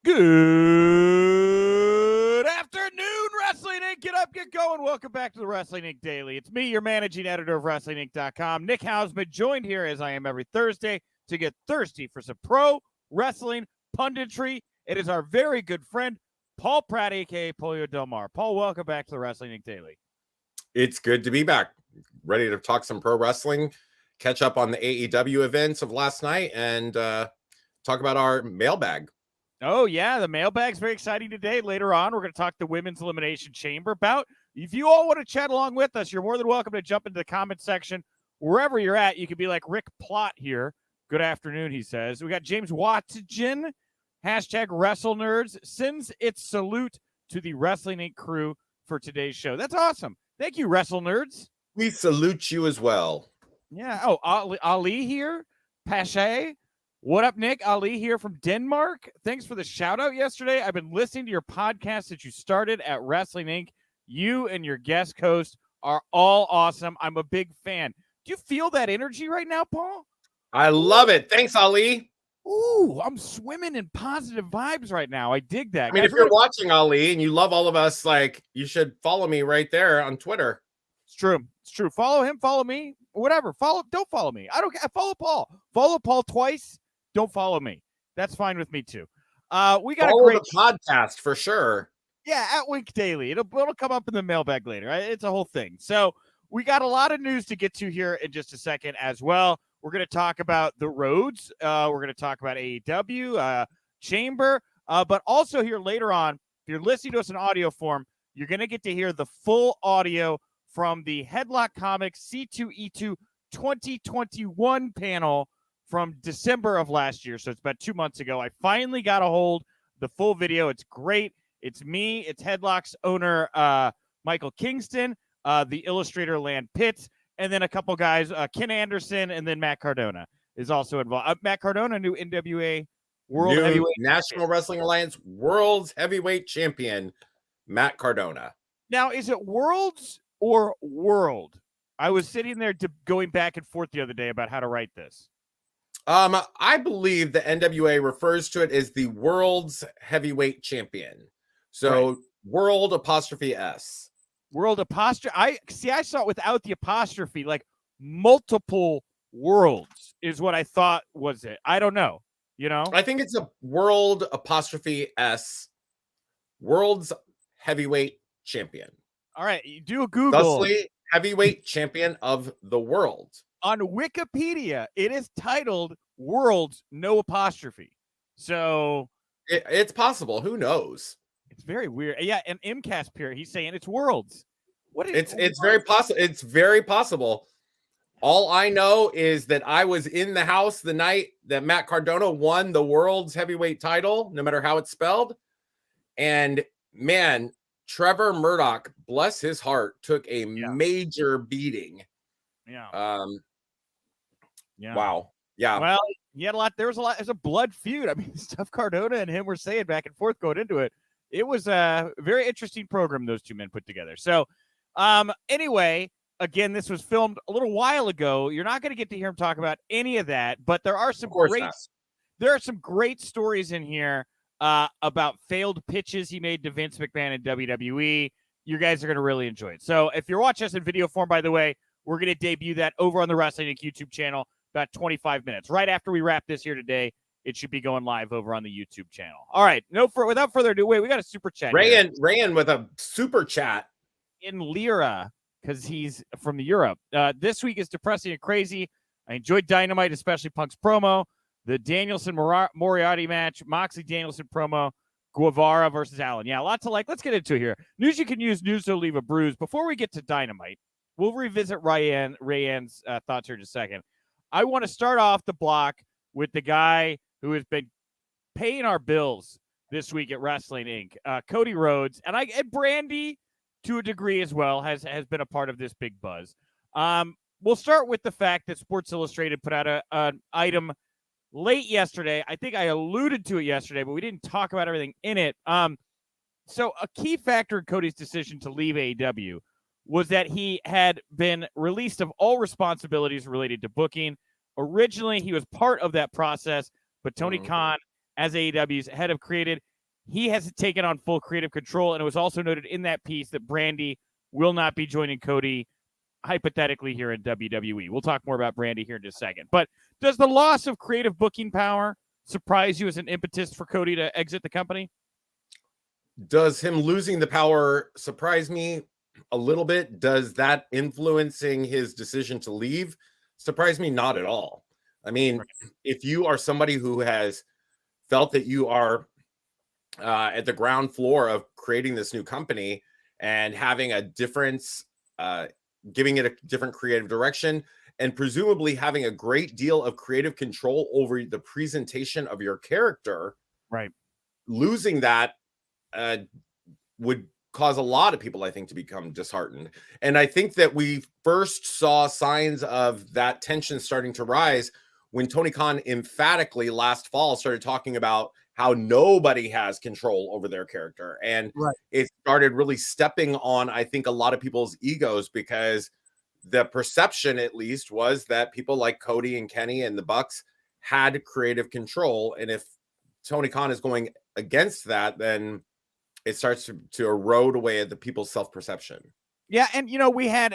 Good afternoon, Wrestling Inc. Get up, get going. Welcome back to the Wrestling Inc. Daily. It's me, your managing editor of WrestlingInc.com, Nick Hausman, joined here as I am every Thursday to get thirsty for some pro wrestling punditry. It is our very good friend, Paul Pratt, a.k.a. Polio Del Mar. Paul, welcome back to the Wrestling Inc. Daily. It's good to be back. Ready to talk some pro wrestling, catch up on the AEW events of last night, and talk about our mailbag. Oh, yeah, the mailbag's very exciting today. Later on, we're going to talk the Women's Elimination Chamber bout. If you all want to chat along with us, you're more than welcome to jump into the comment section. Wherever you're at, you can be like Rick Plott here. Good afternoon, he says. We got James Watson, hashtag WrestleNerds, sends its salute to the Wrestling Inc. crew for today's show. That's awesome. Thank you, WrestleNerds. We salute you as well. Yeah. Oh, Ali here. Pache. What up, Nick? Ali here from Denmark. Thanks for the shout out yesterday. I've been listening to your podcast that you started at Wrestling Inc. You and your guest host are all awesome. I'm a big fan. Do you feel that energy right now, Paul? I love it. Thanks, Ali. Ooh, I'm swimming in positive vibes right now. I dig that. I mean, if you're watching Ali and you love all of us, like, you should follow me right there on Twitter. It's true. It's true. Follow him. Follow me. Whatever. Don't follow me. I don't care. Follow Paul. Follow Paul twice. Don't follow me. That's fine with me too. We got follow a great the podcast for sure. Yeah, at Wink Daily. It'll come up in the mailbag later. Right? It's a whole thing. So we got a lot of news to get to here in just a second as well. We're going to talk about the Rhodes. We're going to talk about AEW Chamber, but also here later on, if you're listening to us in audio form, you're going to get to hear the full audio from the Headlock Comics C2E2 2021 panel from December of last year. So it's about 2 months ago. I finally got a hold of the full video. It's great. It's me. It's Headlock's owner, Michael Kingston, the illustrator, Land Pitts, and then a couple guys, Ken Anderson, and then Matt Cardona is also involved. Matt Cardona, new NWA World Heavyweight National Wrestling Alliance World's Heavyweight Champion, Matt Cardona. Now, is it Worlds or World? I was sitting there going back and forth the other day about how to write this. I believe the NWA refers to it as the World's Heavyweight Champion. So right. World apostrophe S. World apostrophe. I saw it without the apostrophe, like multiple worlds is what I thought was it. I don't know. You know, I think it's a World apostrophe S, World's Heavyweight Champion. All right, you do a Google. Thusly, Heavyweight Champion of the World. On Wikipedia, it is titled Worlds, no apostrophe. So it's possible. Who knows? It's very weird. Yeah, and MCAS Pier, he's saying it's Worlds. What is it's very possible. It's very possible. All I know is that I was in the house the night that Matt Cardona won the World's Heavyweight title, no matter how it's spelled. And man, Trevor Murdoch, bless his heart, took a major beating. Yeah. Wow. Yeah. Well, he had a lot. There's a blood feud. I mean, stuff Cardona and him were saying back and forth going into it. It was a very interesting program those two men put together. So, anyway, again, this was filmed a little while ago. You're not going to get to hear him talk about any of that, but there are some great stories in here about failed pitches he made to Vince McMahon in WWE. You guys are going to really enjoy it. So, if you're watching us in video form, by the way, we're going to debut that over on the Wrestling Inc. YouTube channel about 25 minutes. Right after we wrap this here today, it should be going live over on the YouTube channel. All right. Without further ado, we got a super chat. Rayan with a super chat. In Lira, because he's from Europe. This week is depressing and crazy. I enjoyed Dynamite, especially Punk's promo. The Danielson-Moriarty match, Moxley-Danielson promo, Guevara versus Allen. Yeah, a lot to like. Let's get into it here. News you can use, news to leave a bruise. Before we get to Dynamite, we'll revisit Rayan's thoughts here in a second. I want to start off the block with the guy who has been paying our bills this week at Wrestling Inc. Cody Rhodes, and Brandi, to a degree as well, has been a part of this big buzz. We'll start with the fact that Sports Illustrated put out an item late yesterday. I think I alluded to it yesterday, but we didn't talk about everything in it. So a key factor in Cody's decision to leave AEW was that he had been released of all responsibilities related to booking. Originally, he was part of that process, but Tony Khan, as AEW's head of creative, he has taken on full creative control. And it was also noted in that piece that Brandi will not be joining Cody hypothetically here in WWE. We'll talk more about Brandi here in just a second. But does the loss of creative booking power surprise you as an impetus for Cody to exit the company? Does him losing the power surprise me a little bit? Does that influencing his decision to leave surprise me? Not at all. I mean, if you are somebody who has felt that you are at the ground floor of creating this new company and having a difference, giving it a different creative direction, and presumably having a great deal of creative control over the presentation of your character, right? Losing that would cause a lot of people, I think, to become disheartened. And I think that we first saw signs of that tension starting to rise when Tony Khan emphatically last fall started talking about how nobody has control over their character. And it started really stepping on, I think, a lot of people's egos, because the perception, at least, was that people like Cody and Kenny and the Bucks had creative control. And if Tony Khan is going against that, then it starts to erode away at the people's self-perception. Yeah, and we had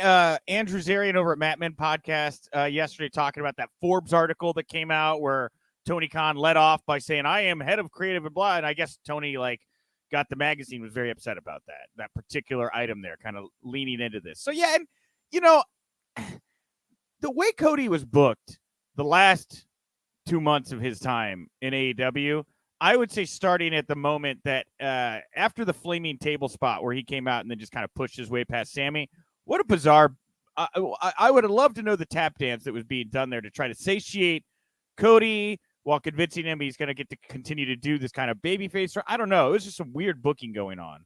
Andrew Zarian over at Matt Men podcast yesterday talking about that Forbes article that came out where Tony Khan led off by saying, "I am head of creative and blah." And I guess Tony got the magazine, was very upset about that particular item there, kind of leaning into this. So yeah, and the way Cody was booked the last 2 months of his time in AEW, I would say starting at the moment that after the flaming table spot where he came out and then just kind of pushed his way past Sammy, what a bizarre. I would have loved to know the tap dance that was being done there to try to satiate Cody while convincing him he's going to get to continue to do this kind of babyface. I don't know. It was just some weird booking going on.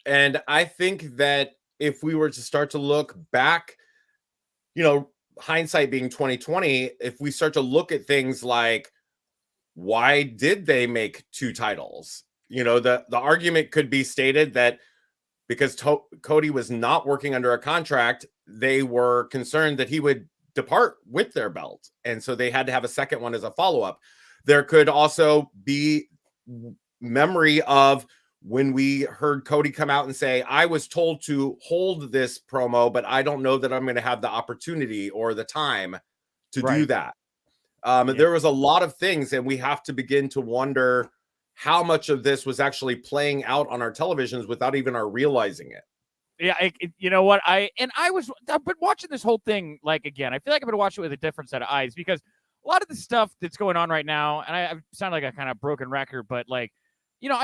And I think that if we were to start to look back, hindsight being 2020, if we start to look at things like, why did they make 2 titles? The argument could be stated that because Cody was not working under a contract, they were concerned that he would depart with their belt. And so they had to have a second one as a follow-up. There could also be memory of when we heard Cody come out and say, "I was told to hold this promo, but I don't know that I'm going to have the opportunity or the time to do that." There was a lot of things, and we have to begin to wonder how much of this was actually playing out on our televisions without even our realizing it. Yeah, you know what? I've been watching this whole thing again. I feel like I've been watching it with a different set of eyes, because a lot of the stuff that's going on right now, and I sound like a kind of broken record, but I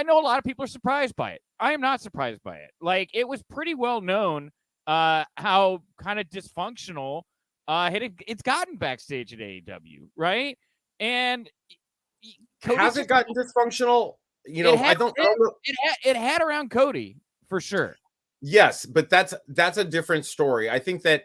know a lot of people are surprised by it. I am not surprised by it. It was pretty well known how kind of dysfunctional it's gotten backstage at AEW, right? And has it gotten dysfunctional? I don't know. It had around Cody for sure. Yes, but that's a different story. I think that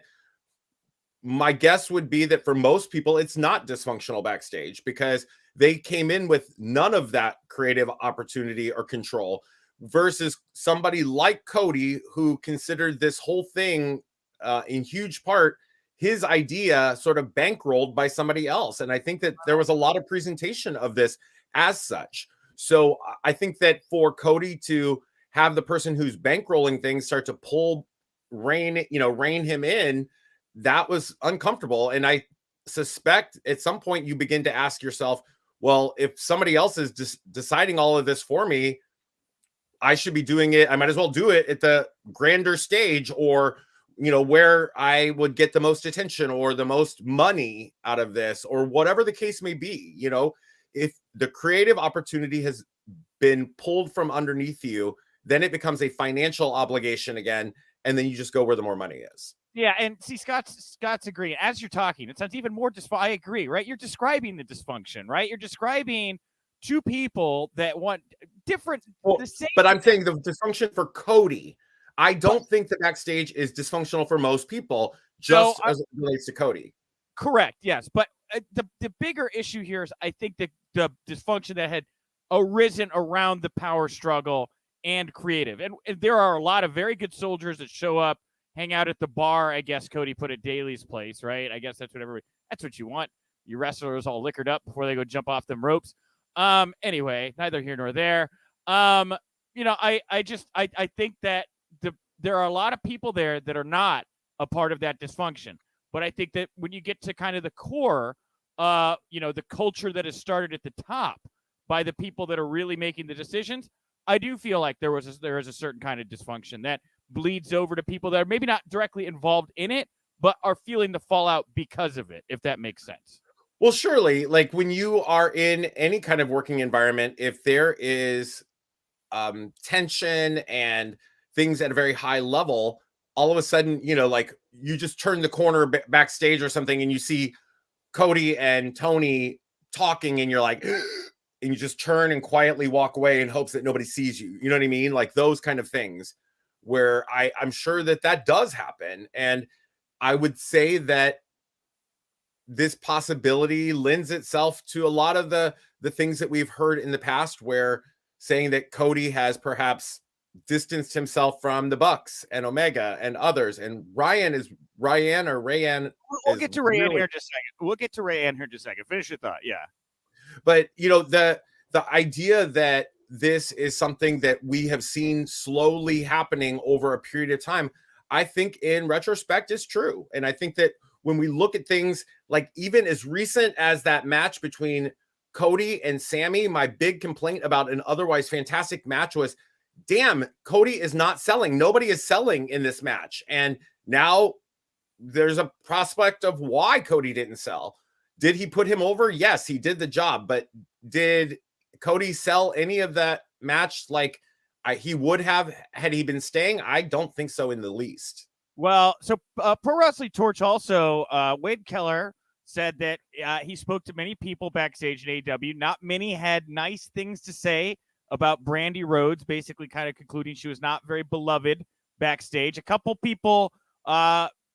my guess would be that for most people, it's not dysfunctional backstage, because they came in with none of that creative opportunity or control, versus somebody like Cody, who considered this whole thing in huge part his idea, sort of bankrolled by somebody else. And I think that there was a lot of presentation of this as such. So I think that for Cody to have the person who's bankrolling things start to rein him in, that was uncomfortable. And I suspect at some point you begin to ask yourself, well, if somebody else is deciding all of this for me, I should be doing it. I might as well do it at the grander stage, or where I would get the most attention or the most money out of this, or whatever the case may be. If the creative opportunity has been pulled from underneath you, then it becomes a financial obligation again. And then you just go where the more money is. Yeah. And see, Scott's agreeing. As you're talking, it sounds even more I agree, right? You're describing the dysfunction, right? You're describing 2 people that want different, the same. But I'm saying the dysfunction for Cody, I don't think the backstage is dysfunctional for most people, just as it relates to Cody. Correct. Yes. But the bigger issue here is, I think, the dysfunction that had arisen around the power struggle and creative. And there are a lot of very good soldiers that show up, hang out at the bar. I guess Cody put at Daly's place, right? I guess that's what you want. Your wrestlers all liquored up before they go jump off them ropes. Anyway, neither here nor there. I think that there are a lot of people there that are not a part of that dysfunction. But I think that when you get to kind of the core, the culture that has started at the top by the people that are really making the decisions, I do feel like there is a certain kind of dysfunction that bleeds over to people that are maybe not directly involved in it, but are feeling the fallout because of it, if that makes sense. Well, surely, like when you are in any kind of working environment, if there is tension and things at a very high level, all of a sudden, like you just turn the corner backstage or something and you see Cody and Tony talking and you're like, and you just turn and quietly walk away in hopes that nobody sees you. You know what I mean? Like those kind of things where I'm sure that does happen. And I would say that this possibility lends itself to a lot of the things that we've heard in the past, where saying that Cody has perhaps distanced himself from the Bucks and Omega and others, and Rayan. We'll get to Rayan here in just a second. Finish your thought. Yeah. But the idea that this is something that we have seen slowly happening over a period of time, I think in retrospect is true. And I think that when we look at things like even as recent as that match between Cody and Sammy, my big complaint about an otherwise fantastic match was, damn, Cody is not selling. Nobody is selling in this match. And now there's a prospect of why Cody didn't sell. Did he put him over? Yes, he did the job. But did Cody sell any of that match like he would have had he been staying? I don't think so in the least. Well, so Pro Wrestling Torch also, Wade Keller said that he spoke to many people backstage at AEW. Not many had nice things to say about Brandi Rhodes, basically kind of concluding she was not very beloved backstage. A couple people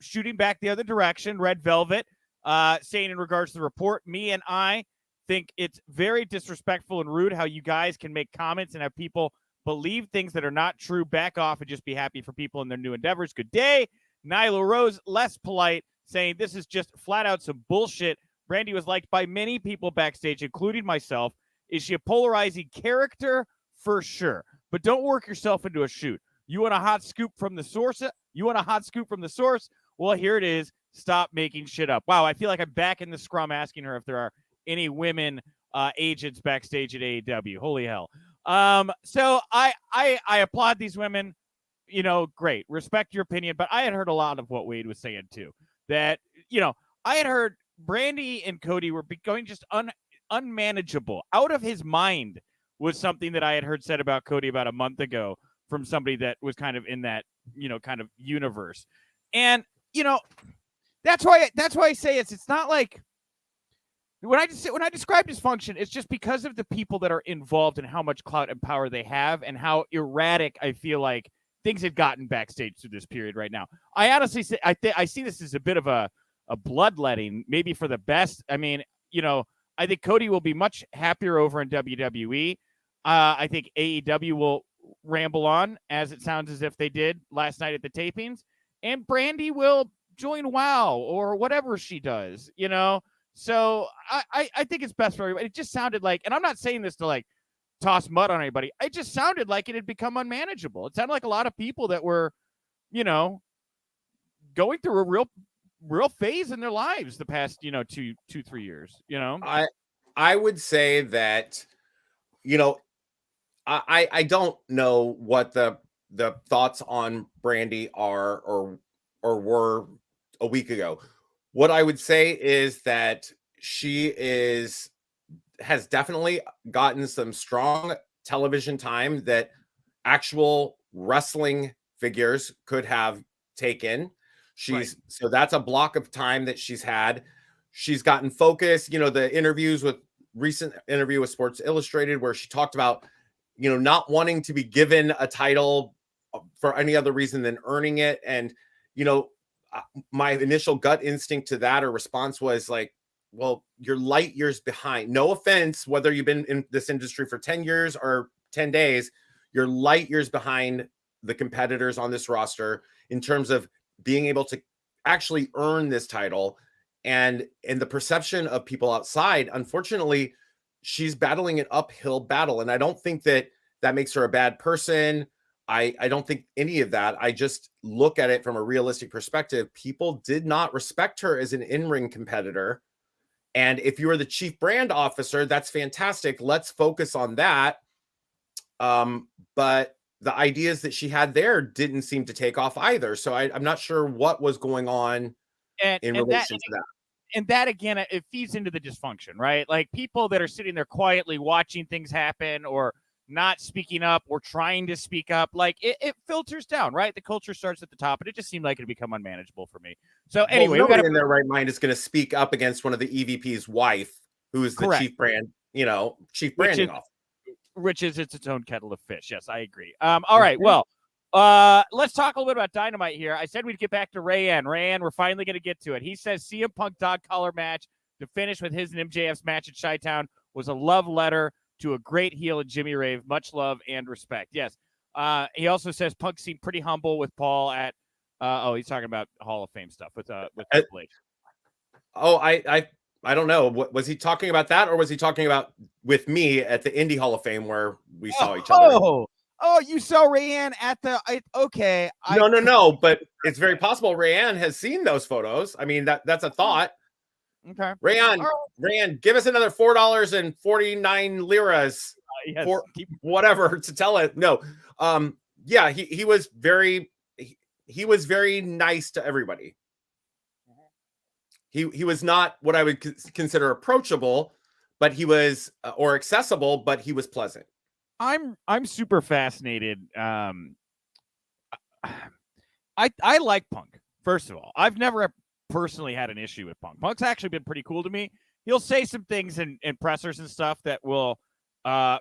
shooting back the other direction, Red Velvet, saying in regards to the report, me and I think it's very disrespectful and rude how you guys can make comments and have people believe things that are not true. Back off and just be happy for people in their new endeavors. Good day. Nyla Rose, less polite, saying this is just flat out some bullshit. Brandi was liked by many people backstage, including myself. Is she a polarizing character? For sure. But don't work yourself into a shoot. You want a hot scoop from the source? Well, here it is. Stop making shit up. Wow, I feel like I'm back in the scrum asking her if there are any women agents backstage at AEW. Holy hell. So I applaud these women. Great. Respect your opinion. But I had heard a lot of what Wade was saying too. That, I had heard Brandi and Cody were going just unmanageable. Out of his mind was something that I had heard said about Cody about a month ago from somebody that was kind of in that, kind of universe. And, that's why I say it's not like when I describe dysfunction, it's just because of the people that are involved and how much clout and power they have and how erratic I feel like things have gotten backstage through this period right now. I honestly say I see this as a bit of a bloodletting, maybe for the best. I mean, I think Cody will be much happier over in WWE. I think AEW will ramble on, as it sounds as if they did last night at the tapings, and Brandi will join WoW or whatever she does, So I think it's best for everybody. It just sounded like, and I'm not saying this to like toss mud on anybody. It just sounded like it had become unmanageable. It sounded like a lot of people that were, going through a real phase in their lives the past, 2-3 years, I would say that, I don't know what the thoughts on Brandi are or were a week ago. What I would say is that she has definitely gotten some strong television time that actual wrestling figures could have taken. So that's a block of time that she's had. She's gotten focused, the recent interview with Sports Illustrated, where she talked about, not wanting to be given a title for any other reason than earning it. And, my initial gut instinct to that or response was like, well, you're light years behind. No offense, whether you've been in this industry for 10 years or 10 days, you're light years behind the competitors on this roster in terms of being able to actually earn this title. And the perception of people outside, unfortunately, she's battling an uphill battle. And I don't think that that makes her a bad person. I don't think any of that. I just look at it from a realistic perspective. People did not respect her as an in-ring competitor. And if you are the chief brand officer, that's fantastic. Let's focus on that. But the ideas that she had there didn't seem to take off either. So I'm not sure what was going on in relation to that. And that, again, it feeds into the dysfunction, right? Like people that are sitting there quietly watching things happen or not speaking up or trying to speak up, like it filters down, right? The culture starts at the top, and it just seemed like it'd become unmanageable for me. So anyway, nobody in their right mind is going to speak up against one of the EVP's wife, who is the chief brand, chief branding officer. Which is its own kettle of fish. Yes, I agree. All right, well, let's talk a little bit about Dynamite here. I said we'd get back to Rayanne. Rayanne, we're finally going to get to it. He says CM Punk dog collar match to finish with his and MJF's match at Chi-Town was a love letter to a great heel in Jimmy Rave. Much love and respect. Yes. He also says Punk seemed pretty humble with Paul at he's talking about Hall of Fame stuff with Triple H. Oh, I don't know. Was he talking about that, or was he talking about with me at the Indie Hall of Fame where we saw each other? Oh, you saw Rayanne at the okay. No, but it's very possible Rayanne has seen those photos. I mean, that's a thought. Okay. Rayanne, give us another $4.49 liras for whatever to tell it. No. Yeah, he was very nice to everybody. He was not what I would consider approachable, but he was or accessible, but he was pleasant. I'm super fascinated. I like Punk. First of all, I've never personally had an issue with Punk. Punk's actually been pretty cool to me. He'll say some things in pressers and stuff that will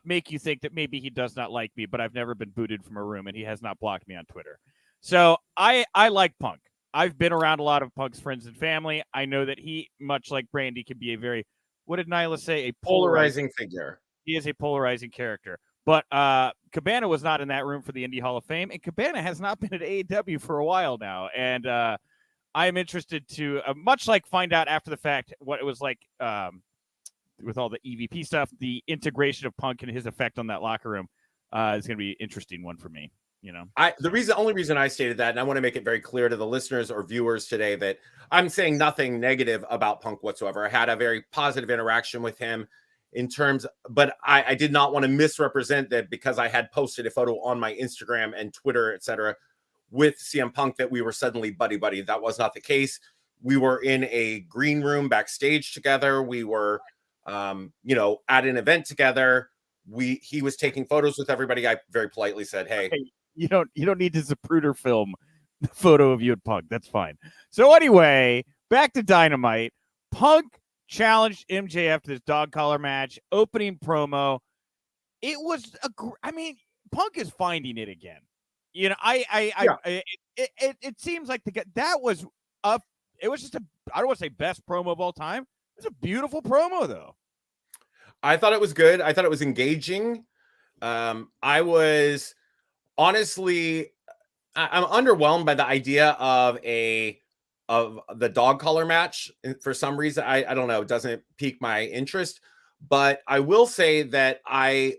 make you think that maybe he does not like me, but I've never been booted from a room and he has not blocked me on Twitter. So I like Punk. I've been around a lot of Punk's friends and family. I know that he, much like Brandi, can be a very, what did Nyla say? A polarizing figure. He is a polarizing character. But Cabana was not in that room for the Indie Hall of Fame, and Cabana has not been at AEW for a while now. And I am interested to, much like find out after the fact what it was like with all the EVP stuff, the integration of Punk and his effect on that locker room is going to be an interesting one for me. The only reason I stated that, and I want to make it very clear to the listeners or viewers today that I'm saying nothing negative about Punk whatsoever. I had a very positive interaction with him but I did not want to misrepresent that because I had posted a photo on my Instagram and Twitter, etc., with CM Punk that we were suddenly buddy. That was not the case. We were in a green room backstage together. We were, at an event together. He was taking photos with everybody. I very politely said, "Hey, you don't need to Zapruder film the photo of you and Punk. That's fine." So anyway, back to Dynamite. Punk challenged MJF to this dog collar match, opening promo. It was Punk is finding it again. It seems like that was it was just I don't want to say best promo of all time. It's a beautiful promo though. I thought it was good. I thought it was engaging. I was honestly, I'm underwhelmed by the idea of the dog collar match. For some reason, I don't know, it doesn't pique my interest. But I will say that I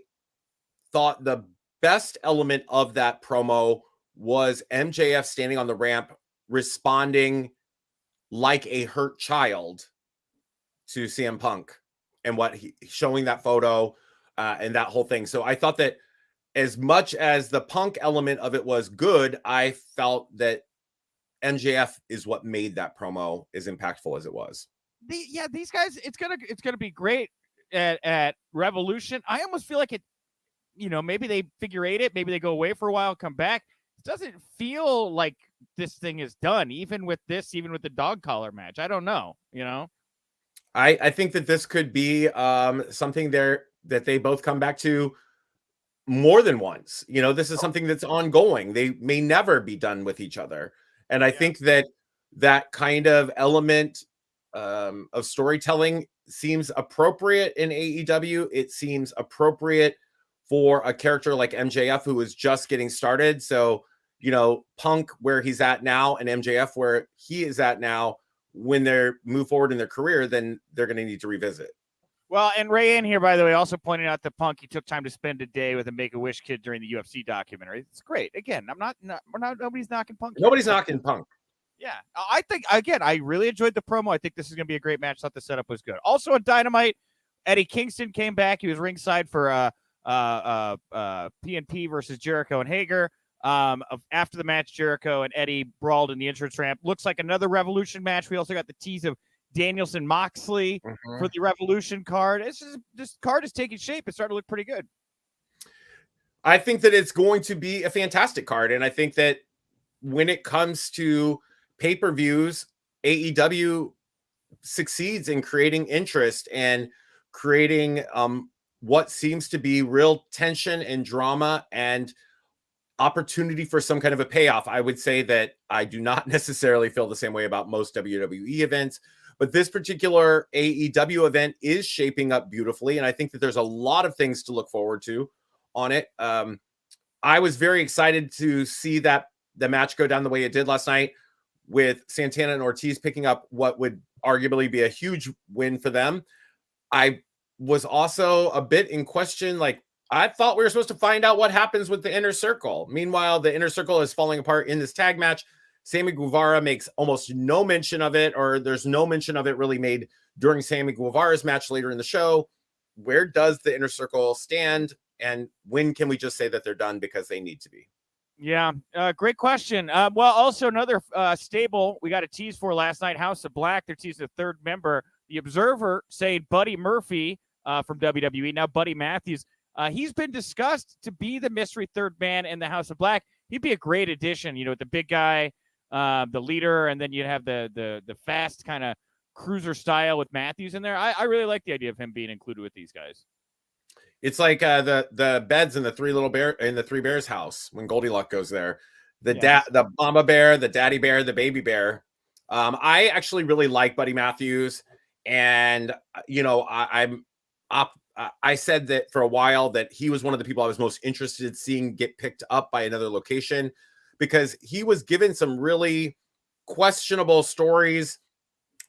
thought the best element of that promo was MJF standing on the ramp, responding like a hurt child to CM Punk and showing that photo and that whole thing. So I thought that as much as the Punk element of it was good, I felt that MJF is what made that promo as impactful as it was. These guys, it's gonna be great at Revolution. I almost feel like it. Maybe they figure eight it. Maybe they go away for a while, come back. It doesn't feel like this thing is done, even with the dog collar match. I don't know. I think that this could be something that they both come back to more than once. This is something that's ongoing. They may never be done with each other. And I think that kind of element of storytelling seems appropriate in AEW. It seems appropriate for a character like MJF who is just getting started. So, Punk where he's at now and MJF where he is at now, when they move forward in their career, then they're going to need to revisit. Well, and Ray in here, by the way, also pointed out that Punk, he took time to spend a day with a Make-A-Wish kid during the UFC documentary. It's great. Again, nobody's knocking Punk. Nobody's knocking Punk. Yeah, I think, again, I really enjoyed the promo. I think this is going to be a great match. Thought the setup was good. Also on Dynamite, Eddie Kingston came back. He was ringside for PNP versus Jericho and Hager. After the match, Jericho and Eddie brawled in the entrance ramp. Looks like another Revolution match. We also got the tease of Danielson Moxley for the Revolution card. This card is taking shape. It's starting to look pretty good. I think that it's going to be a fantastic card. And I think that when it comes to pay-per-views, AEW succeeds in creating interest and creating what seems to be real tension and drama and opportunity for some kind of a payoff. I would say that I do not necessarily feel the same way about most WWE events, but this particular AEW event is shaping up beautifully. And I think that there's a lot of things to look forward to on it. I was very excited to see that the match go down the way it did last night, with Santana and Ortiz picking up what would arguably be a huge win for them. I was also a bit in question. Like, I thought we were supposed to find out what happens with the Inner Circle. Meanwhile, the Inner Circle is falling apart in this tag match. Sammy Guevara makes almost no mention of it, or there's no mention of it really made during Sammy Guevara's match later in the show. Where does the Inner Circle stand? And when can we just say that they're done because they need to be? Yeah, great question. Well, also another stable we got a tease for last night, House of Black. They're teasing a third member. The Observer saying Buddy Murphy from WWE, now Buddy Matthews. He's been discussed to be the mystery third man in the House of Black. He'd be a great addition, with the big guy, the leader, and then you'd have the fast kind of cruiser style with Matthews in there. I really like the idea of him being included with these guys. It's like the beds in the Three Bears house when Goldilocks goes there. The mama bear, the daddy bear, the baby bear. I actually really like Buddy Matthews, and I said that for a while that he was one of the people I was most interested in seeing get picked up by another location, because he was given some really questionable stories,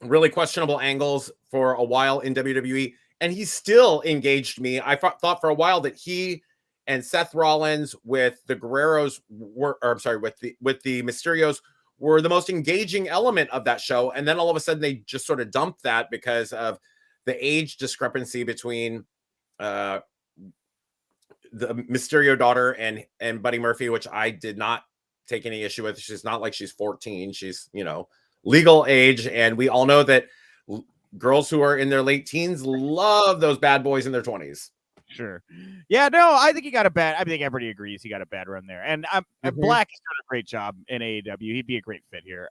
really questionable angles for a while in WWE. And he still engaged me. I thought for a while that he and Seth Rollins with the Guerreros with the Mysterios were the most engaging element of that show. And then all of a sudden they just sort of dumped that because of the age discrepancy between the Mysterio daughter and Buddy Murphy, which I did not take any issue with. She's not like she's 14. She's, legal age. And we all know that girls who are in their late teens love those bad boys in their 20s. Sure. Yeah, no, I think I think everybody agrees he got a bad run there. And Black has done a great job in AEW. He'd be a great fit here.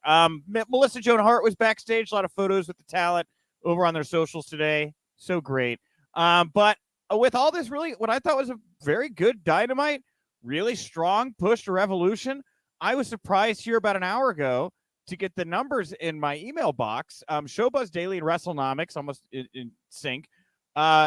Melissa Joan Hart was backstage. A lot of photos with the talent over on their socials today. So great. But with all this, really, what I thought was a very good Dynamite, really strong push to Revolution. I was surprised here about an hour ago to get the numbers in my email box. Showbuzz Daily and WrestleNomics, almost in sync,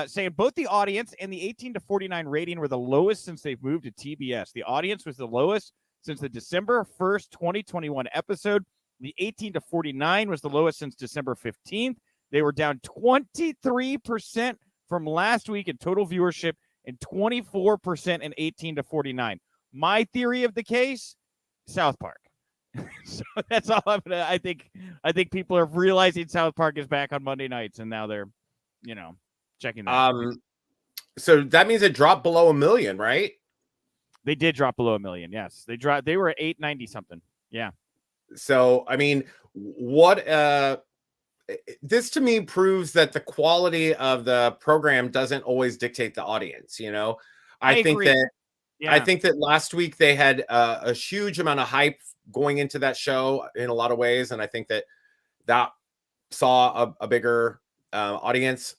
saying both the audience and the 18 to 49 rating were the lowest since they've moved to TBS. The audience was the lowest since the December 1st, 2021 episode. The 18 to 49 was the lowest since December 15th. They were down 23% from last week in total viewership and 24% in 18 to 49. My theory of the case, South Park. So that's all I think people are realizing South Park is back on Monday nights, and now they're, checking that. So that means it dropped below 1 million, right? They did drop below 1 million. Yes, they were at 890 something. Yeah. So I mean, this to me proves that the quality of the program doesn't always dictate the audience. I think agree. I think that last week they had a huge amount of hype going into that show in a lot of ways. And I think that saw a bigger audience.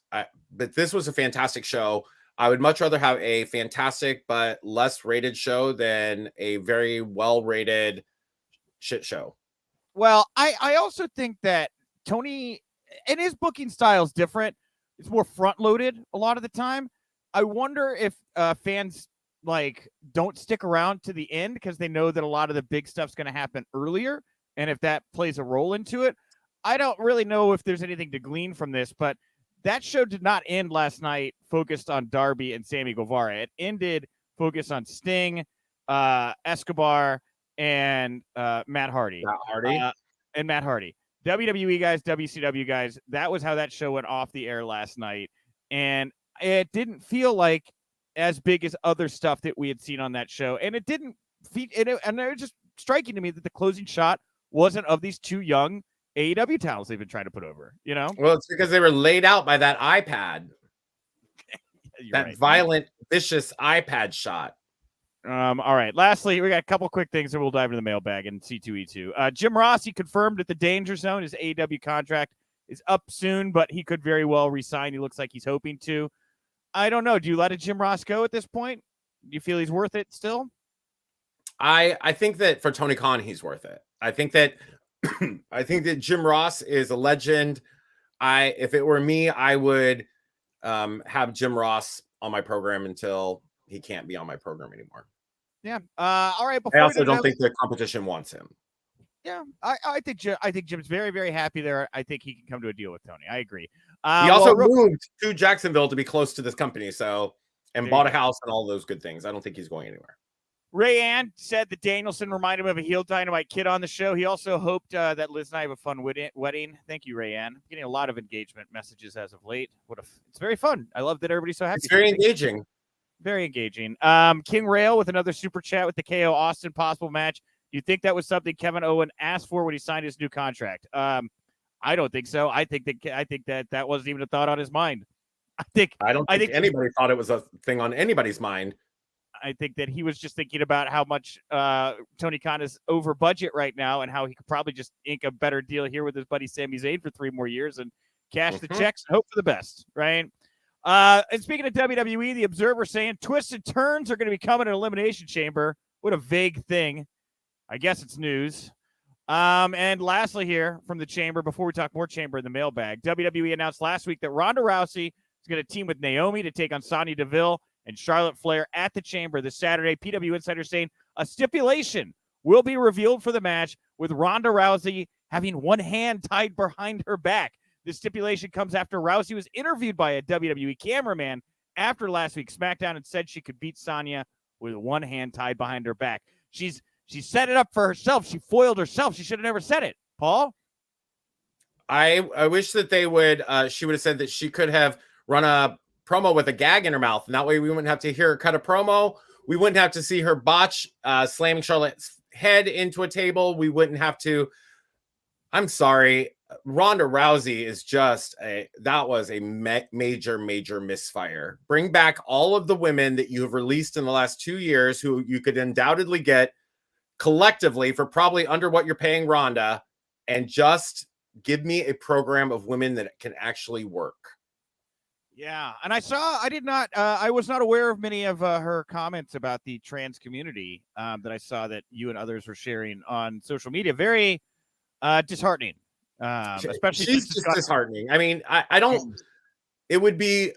But this was a fantastic show. I would much rather have a fantastic but less rated show than a very well-rated shit show. Well, I also think that Tony and his booking style is different. It's more front-loaded a lot of the time. I wonder if fans don't stick around to the end because they know that a lot of the big stuff's going to happen earlier, and if that plays a role into it. I don't really know if there's anything to glean from this, but that show did not end last night focused on Darby and Sammy Guevara. It ended focused on Sting, Escobar, and Matt Hardy. Matt Hardy. And Matt Hardy. WWE guys, WCW guys, that was how that show went off the air last night. And it didn't feel like as big as other stuff that we had seen on that show. And it didn't and it was just striking to me that the closing shot wasn't of these two young AEW talents they've been trying to put over, you know? Well, it's because they were laid out by that iPad. That right. violent, vicious iPad shot. All right. Lastly, we got a couple quick things, and we'll dive into the mailbag and C2E2. Jim Ross, he confirmed that the Danger Zone, his AEW contract, is up soon, but he could very well resign. He looks like he's hoping to. I don't know. Do you let a Jim Ross go at this point? Do you feel he's worth it still? I think that for Tony Khan, he's worth it. I think that Jim Ross is a legend. If it were me, I would have Jim Ross on my program until he can't be on my program anymore. Yeah. All right. I also don't think the competition wants him. Yeah, I think Jim's very, very happy there. I think he can come to a deal with Tony. I agree. He also moved to Jacksonville to be close to this company, and bought a house and all those good things. I don't think he's going anywhere. Ray Ann said that Danielson reminded him of a heel Dynamite kid on the show. He also hoped that Liz and I have a fun wedding. Thank you, Ray Ann. I'm getting a lot of engagement messages as of late. It's very fun. I love that everybody's so happy. It's very engaging. Very engaging. King Rail with another super chat with the KO Austin possible match. Do you think that was something Kevin Owen asked for when he signed his new contract? I don't think so. I think that wasn't even a thought on his mind. I don't think anybody thought it was a thing on anybody's mind. I think that he was just thinking about how much Tony Khan is over budget right now and how he could probably just ink a better deal here with his buddy Sami Zayn for 3 more years and cash the checks and hope for the best, right? And speaking of WWE, the Observer saying twists and turns are going to be coming in Elimination Chamber. What a vague thing. I guess it's news. And lastly here from the Chamber, before we talk more Chamber in the mailbag, WWE announced last week that Ronda Rousey is going to team with Naomi to take on Sonya Deville and Charlotte Flair at the Chamber this Saturday. PW Insider saying a stipulation will be revealed for the match with Ronda Rousey having one hand tied behind her back. This stipulation comes after Rousey was interviewed by a WWE cameraman after last week's SmackDown and said she could beat Sonya with one hand tied behind her back. She set it up for herself. She foiled herself. She should have never said it. Paul? I wish that they would, she would have said that she could have run a promo with a gag in her mouth. And that way we wouldn't have to hear her cut a promo. We wouldn't have to see her botch slamming Charlotte's head into a table. We wouldn't have to. I'm sorry. Ronda Rousey is that was a major, major misfire. Bring back all of the women that you have released in the last 2 years who you could undoubtedly get collectively for probably under what you're paying Ronda, and just give me a program of women that can actually work. Yeah, and I was not aware of many of her comments about the trans community that I saw that you and others were sharing on social media. Very disheartening, especially she's just disheartening. I mean, I don't. It would be.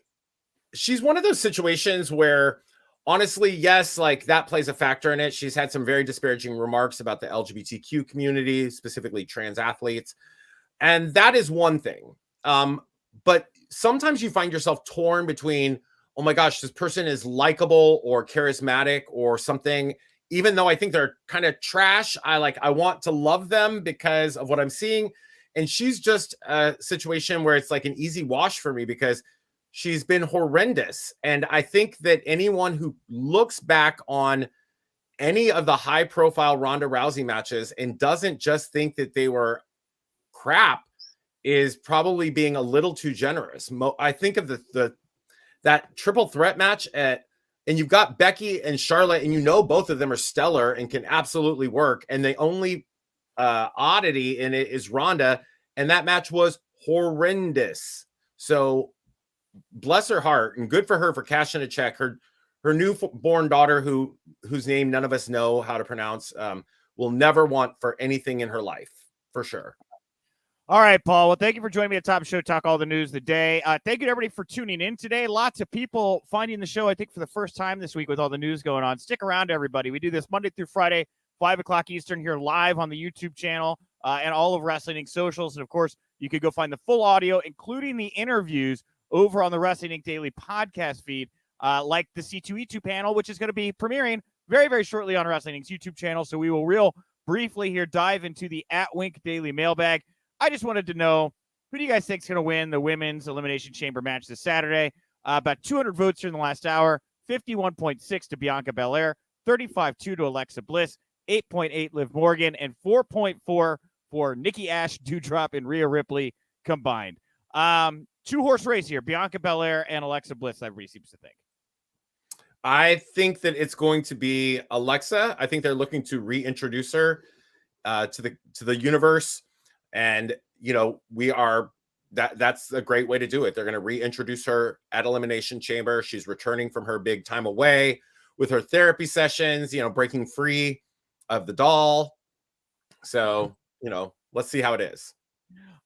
She's one of those situations where, honestly, yes, like that plays a factor in it. She's had some very disparaging remarks about the LGBTQ community, specifically trans athletes, and that is one thing. But sometimes you find yourself torn between, oh my gosh, this person is likable or charismatic or something. Even though I think they're kind of trash, I want to love them because of what I'm seeing. And she's just a situation where it's like an easy wash for me because she's been horrendous. And I think that anyone who looks back on any of the high profile Ronda Rousey matches and doesn't just think that they were crap is probably being a little too generous. I think of that triple threat match and you've got Becky and Charlotte, and both of them are stellar and can absolutely work. And the only oddity in it is Ronda, and that match was horrendous. So bless her heart and good for her for cashing a check. Her newborn daughter, whose name none of us know how to pronounce, will never want for anything in her life, for sure. All right, Paul. Well, thank you for joining me at Top Show Talk, all the news of the day. Thank you to everybody for tuning in today. Lots of people finding the show, I think, for the first time this week with all the news going on. Stick around, everybody. We do this Monday through Friday, 5 o'clock Eastern here live on the YouTube channel and all of Wrestling Inc. socials. And, of course, you could go find the full audio, including the interviews, over on the Wrestling Inc. Daily podcast feed, like the C2E2 panel, which is going to be premiering very, very shortly on Wrestling Inc.'s YouTube channel. So we will real briefly here dive into the @Wink Daily Mailbag. I just wanted to know, who do you guys think is going to win the Women's Elimination Chamber match this Saturday? About 200 votes here in the last hour, 51.6 to Bianca Belair, 35.2 to Alexa Bliss, 8.8 Liv Morgan, and 4.4 for Nikki Ash, Doudrop, and Rhea Ripley combined. Two-horse race here, Bianca Belair and Alexa Bliss, everybody seems to think. I think that it's going to be Alexa. I think they're looking to reintroduce her to the universe. And, that's a great way to do it. They're going to reintroduce her at Elimination Chamber. She's returning from her big time away with her therapy sessions, breaking free of the doll. So, let's see how it is.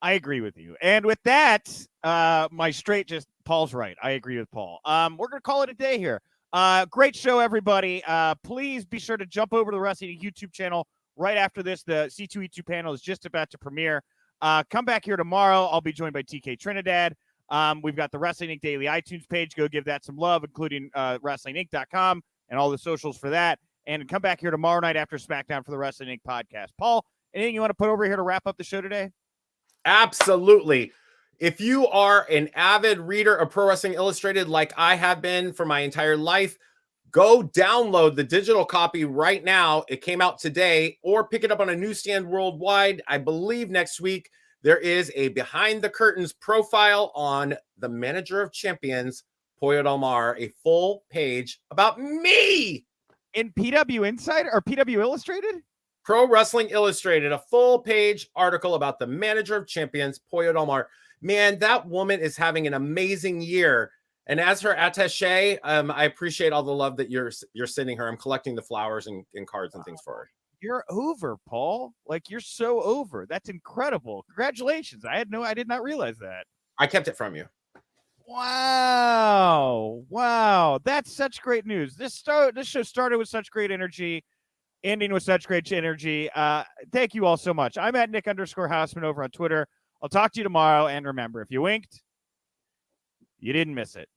I agree with you. And with that, Paul's right. I agree with Paul. We're going to call it a day here. Great show, everybody. Please be sure to jump over to the Wrestling YouTube channel right after this. The C2E2 panel is just about to premiere. Come back here tomorrow. I'll be joined by TK Trinidad. We've got the Wrestling Inc. Daily iTunes page. Go give that some love, including WrestlingInc.com and all the socials for that. And come back here tomorrow night after SmackDown for the Wrestling Inc. podcast. Paul, anything you want to put over here to wrap up the show today? Absolutely. If you are an avid reader of Pro Wrestling Illustrated like I have been for my entire life, go download the digital copy right now. It came out today, or pick it up on a newsstand worldwide. I believe next week there is a behind the curtains profile on the manager of champions, Pollo Del Mar, a full page about me. In PW Insider or PW Illustrated? Pro Wrestling Illustrated, a full page article about the manager of champions, Pollo Del Mar. Man, that woman is having an amazing year. And as her attaché, I appreciate all the love that you're sending her. I'm collecting the flowers and cards and things for her. You're over, Paul. Like, you're so over. That's incredible. Congratulations. I did not realize that. I kept it from you. Wow. That's such great news. This show started with such great energy, ending with such great energy. Thank you all so much. I'm at Nick_Hausman over on Twitter. I'll talk to you tomorrow. And remember, if you winked, you didn't miss it.